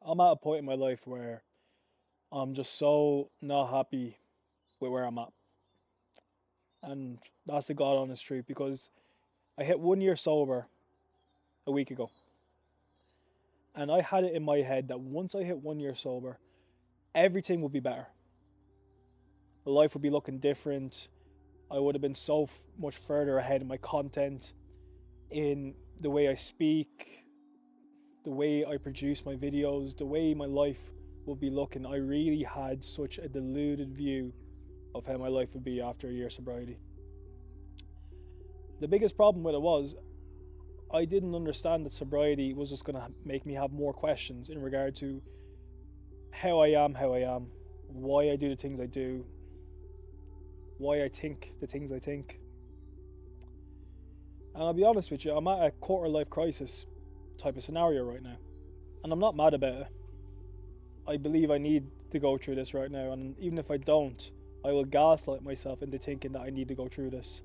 I'm at a point in my life where I'm just so not happy with where I'm at. And that's the God honest truth because I hit 1 year sober a week ago. And I had it in my head that once I hit 1 year sober, everything would be better. Life would be looking different. I would have been so much further ahead in my content, in the way I speak, the way I produce my videos, the way my life would be looking. I really had such a deluded view of how my life would be after a year sobriety. The biggest problem with it was I didn't understand that sobriety was just going to make me have more questions in regard to how I am, why I do the things I do, why I think the things I think. And I'll be honest with you, I'm at a quarter life crisis type of scenario right now. And I'm not mad about it. I believe I need to go through this right now. And even if I don't, I will gaslight myself into thinking that I need to go through this.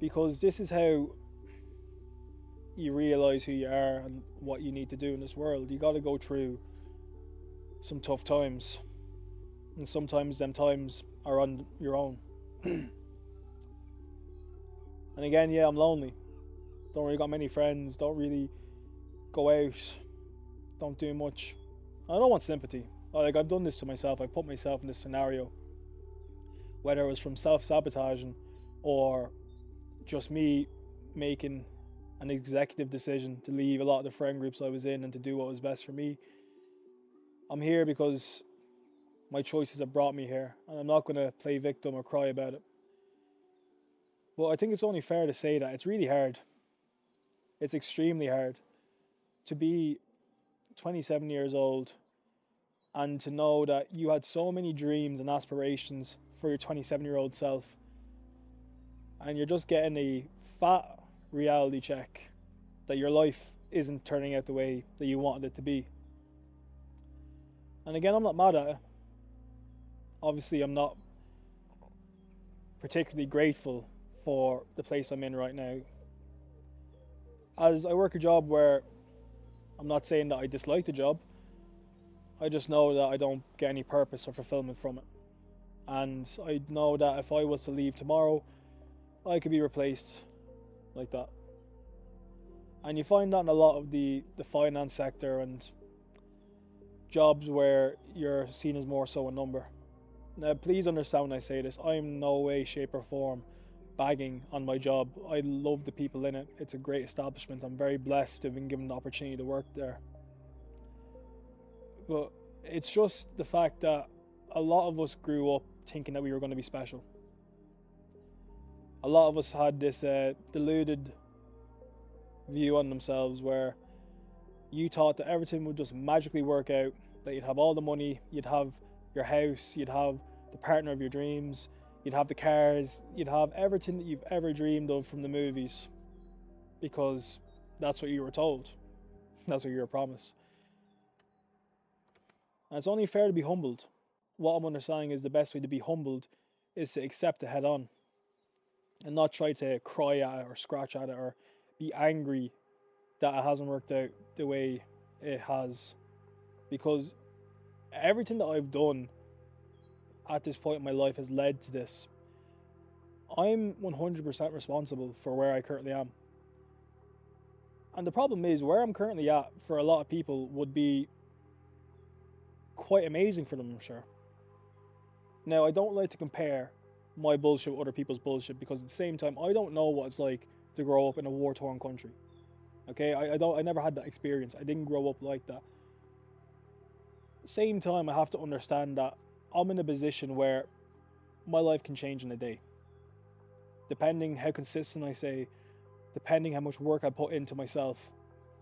Because this is how you realize who you are and what you need to do in this world. You got to go through some tough times. And sometimes them times are on your own. And again, yeah, I'm lonely. Don't really got many friends. Don't really go out. Don't do much. I don't want sympathy. Like, I've done this to myself. I put myself in this scenario. Whether it was from self-sabotaging or just me making an executive decision to leave a lot of the friend groups I was in and to do what was best for me. I'm here because my choices have brought me here, and I'm not going to play victim or cry about it. But I think it's only fair to say that it's really hard. It's extremely hard to be 27 years old and to know that you had so many dreams and aspirations for your 27-year-old self, and you're just getting a fat reality check that your life isn't turning out the way that you wanted it to be. And again, I'm not mad at it. Obviously, I'm not particularly grateful for the place I'm in right now. As I work a job where I'm not saying that I dislike the job, I just know that I don't get any purpose or fulfillment from it. And I know that if I was to leave tomorrow, I could be replaced like that. And you find that in a lot of the finance sector and jobs where you're seen as more so a number. Now, please understand when I say this, I'm no way, shape, or form bagging on my job. I love the people in it. It's a great establishment. I'm very blessed to have been given the opportunity to work there. But it's just the fact that a lot of us grew up thinking that we were going to be special. A lot of us had this deluded view on themselves where you thought that everything would just magically work out, that you'd have all the money, you'd have your house, you'd have the partner of your dreams, you'd have the cars, you'd have everything that you've ever dreamed of from the movies, because that's what you were told. That's what you were promised. And it's only fair to be humbled. What I'm understanding is the best way to be humbled is to accept it head on and not try to cry at it or scratch at it or be angry that it hasn't worked out the way it has. Because everything that I've done at this point in my life has led to this. I'm 100% responsible for where I currently am. And the problem is, where I'm currently at for a lot of people would be quite amazing for them, I'm sure. Now, I don't like to compare my bullshit with other people's bullshit because at the same time, I don't know what it's like to grow up in a war-torn country. Okay, I never had that experience. I didn't grow up like that. Same time, I have to understand that I'm in a position where my life can change in a day. Depending how consistent I say, depending how much work I put into myself,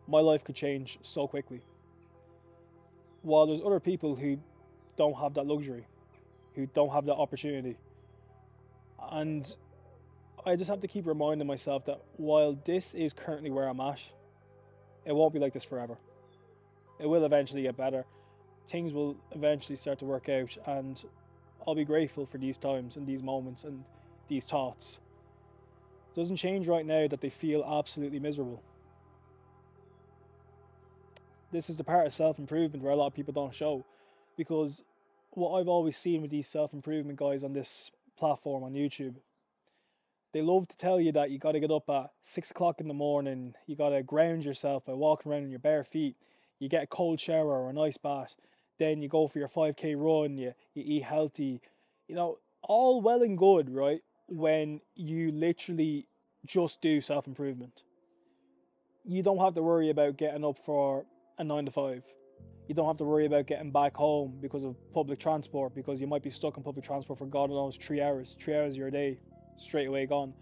my life could change so quickly. While there's other people who don't have that luxury, who don't have that opportunity. And I just have to keep reminding myself that while this is currently where I'm at, it won't be like this forever. It will eventually get better. Things will eventually start to work out, and I'll be grateful for these times and these moments and these thoughts. It doesn't change right now that they feel absolutely miserable. This is the part of self-improvement where a lot of people don't show. Because what I've always seen with these self-improvement guys on this platform on YouTube, they love to tell you that you got to get up at 6 o'clock in the morning, you got to ground yourself by walking around on your bare feet, you get a cold shower or an ice bath, then you go for your 5k run, you eat healthy. You know, all well and good, right? When you literally just do self-improvement. You don't have to worry about getting up for a 9 to 5. You don't have to worry about getting back home because of public transport, because you might be stuck in public transport for God knows 3 hours. 3 hours of your day straight away gone.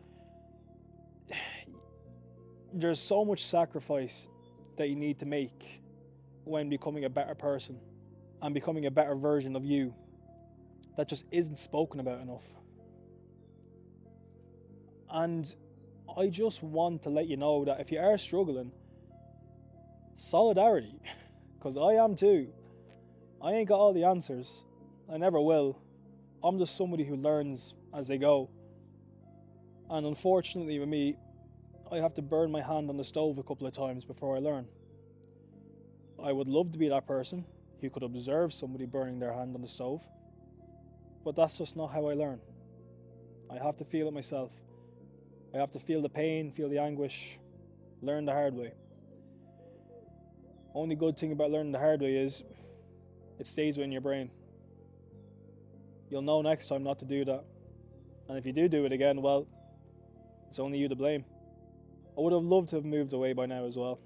There's so much sacrifice that you need to make when becoming a better person and becoming a better version of you that just isn't spoken about enough. And I just want to let you know that if you are struggling, solidarity, because I am too. I ain't got all the answers. I never will. I'm just somebody who learns as they go. And unfortunately with me, I have to burn my hand on the stove a couple of times before I learn. I would love to be that person who could observe somebody burning their hand on the stove, but that's just not how I learn. I have to feel it myself. I have to feel the pain, feel the anguish, learn the hard way. Only good thing about learning the hard way is it stays within your brain. You'll know next time not to do that. And if you do it again, well, it's only you to blame. I would have loved to have moved away by now as well.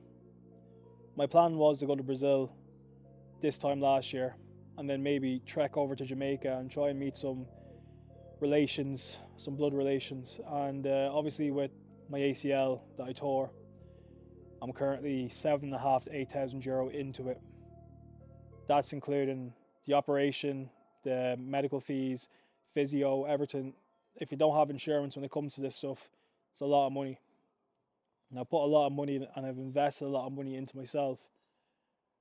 My plan was to go to Brazil this time last year and then maybe trek over to Jamaica and try and meet some relations, some blood relations. And obviously with my ACL that I tore, I'm currently €7,500 to €8,000 into it. That's including the operation, the medical fees, physio, everything. If you don't have insurance when it comes to this stuff, it's a lot of money. And I put a lot of money and I've invested a lot of money into myself.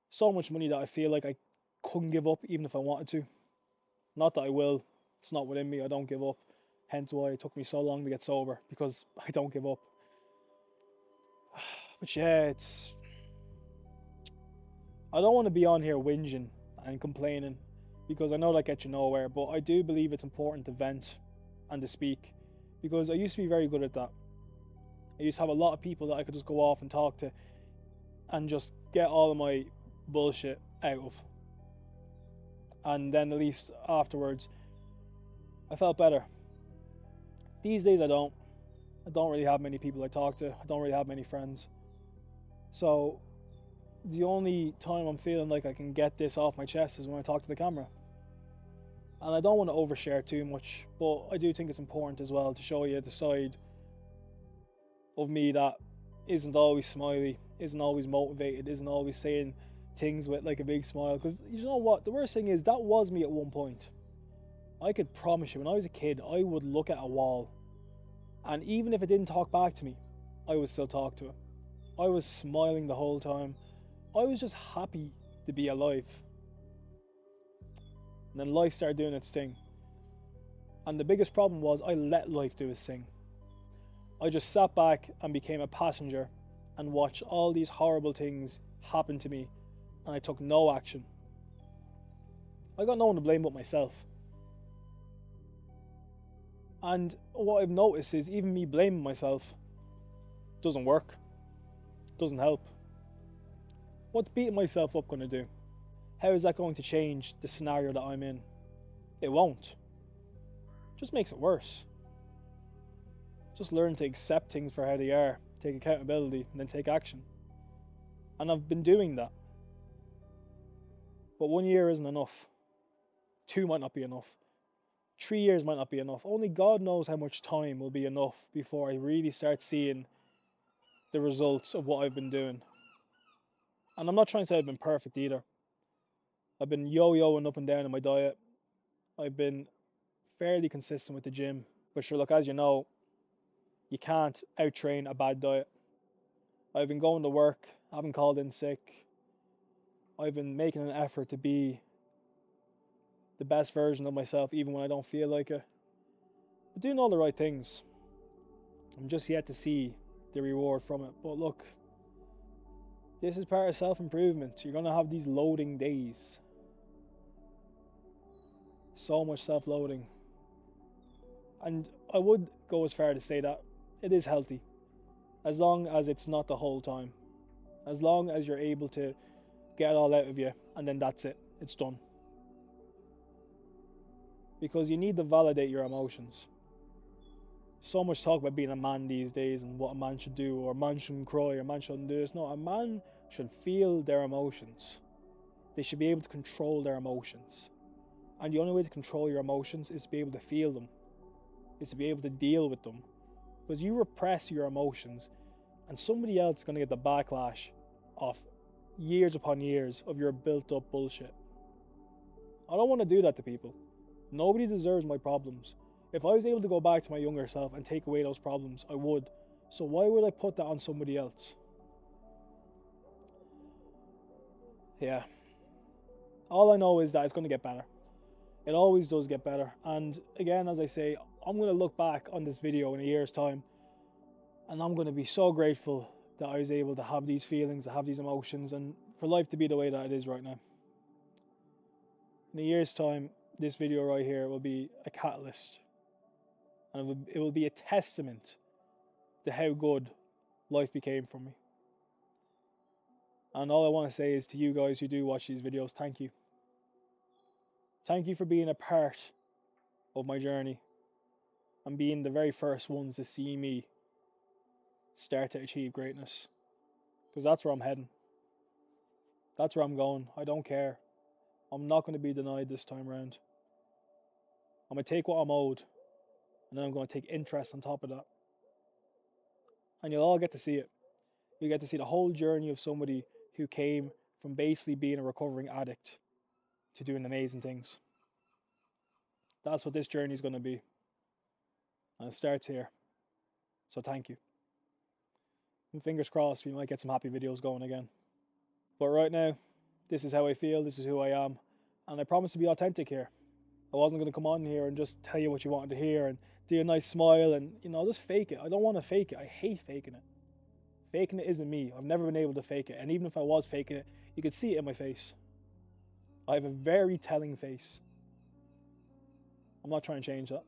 So much money that I feel like I couldn't give up even if I wanted to. Not that I will. It's not within me. I don't give up. Hence why it took me so long to get sober, because I don't give up. But yeah, I don't want to be on here whinging and complaining, because I know that gets you nowhere, but I do believe it's important to vent and to speak, because I used to be very good at that. I used to have a lot of people that I could just go off and talk to and just get all of my bullshit out of. And then at least afterwards, I felt better. These days I don't. I don't really have many people I talk to. I don't really have many friends. So the only time I'm feeling like I can get this off my chest is when I talk to the camera. And I don't want to overshare too much, but I do think it's important as well to show you the side of me that isn't always smiley, isn't always motivated, isn't always saying things with like a big smile. Because you know what, the worst thing is that was me at one point. I could promise you, when I was a kid, I would look at a wall, and even if it didn't talk back to me, I would still talk to it. I was smiling the whole time. I was just happy to be alive. And then life started doing its thing. And the biggest problem was I let life do its thing. I just sat back and became a passenger and watched all these horrible things happen to me, and I took no action. I got no one to blame but myself. And what I've noticed is even me blaming myself doesn't work, doesn't help. What's beating myself up going to do? How is that going to change the scenario that I'm in? It won't. It just makes it worse. Just learn to accept things for how they are, take accountability, and then take action. And I've been doing that. But 1 year isn't enough. 2 might not be enough. 3 years might not be enough. Only God knows how much time will be enough before I really start seeing the results of what I've been doing. And I'm not trying to say I've been perfect either. I've been yo-yoing up and down in my diet. I've been fairly consistent with the gym. But sure, look, as you know, you can't out-train a bad diet. I've been going to work, I haven't called in sick. I've been making an effort to be the best version of myself even when I don't feel like it. But doing all the right things. I'm just yet to see the reward from it. But look, This is part of self-improvement. You're going to have these loading days. So much self-loading. And I would go as far to say that it is healthy, as long as it's not the whole time. As long as you're able to get it all out of you, and then that's it. It's done. Because you need to validate your emotions. So much talk about being a man these days and what a man should do, or a man shouldn't cry, or a man shouldn't do this. No, a man should feel their emotions. They should be able to control their emotions. And the only way to control your emotions is to be able to feel them. Is to be able to deal with them. Because you repress your emotions, and somebody else is going to get the backlash of years upon years of your built up bullshit. I don't want to do that to people. Nobody deserves my problems. If I was able to go back to my younger self and take away those problems, I would. So why would I put that on somebody else? Yeah. All I know is that it's going to get better. It always does get better. And again, as I say, I'm going to look back on this video in a year's time, and I'm going to be so grateful that I was able to have these feelings, to have these emotions, and for life to be the way that it is right now. In a year's time, this video right here will be a catalyst. And it will be a testament to how good life became for me. And all I want to say is to you guys who do watch these videos, thank you. Thank you for being a part of my journey and being the very first ones to see me start to achieve greatness. Because that's where I'm heading. That's where I'm going. I don't care. I'm not going to be denied this time around. I'm going to take what I'm owed, and then I'm going to take interest on top of that. And you'll all get to see it. You get to see the whole journey of somebody who came from basically being a recovering addict to doing amazing things. That's what this journey is going to be. And it starts here. So thank you. And fingers crossed, we might get some happy videos going again. But right now, this is how I feel, this is who I am. And I promise to be authentic here. I wasn't going to come on here and just tell you what you wanted to hear and do a nice smile and, just fake it. I don't want to fake it. I hate faking it. Faking it isn't me. I've never been able to fake it. And even if I was faking it, you could see it in my face. I have a very telling face. I'm not trying to change that.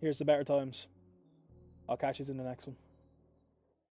Here's the better times. I'll catch you in the next one.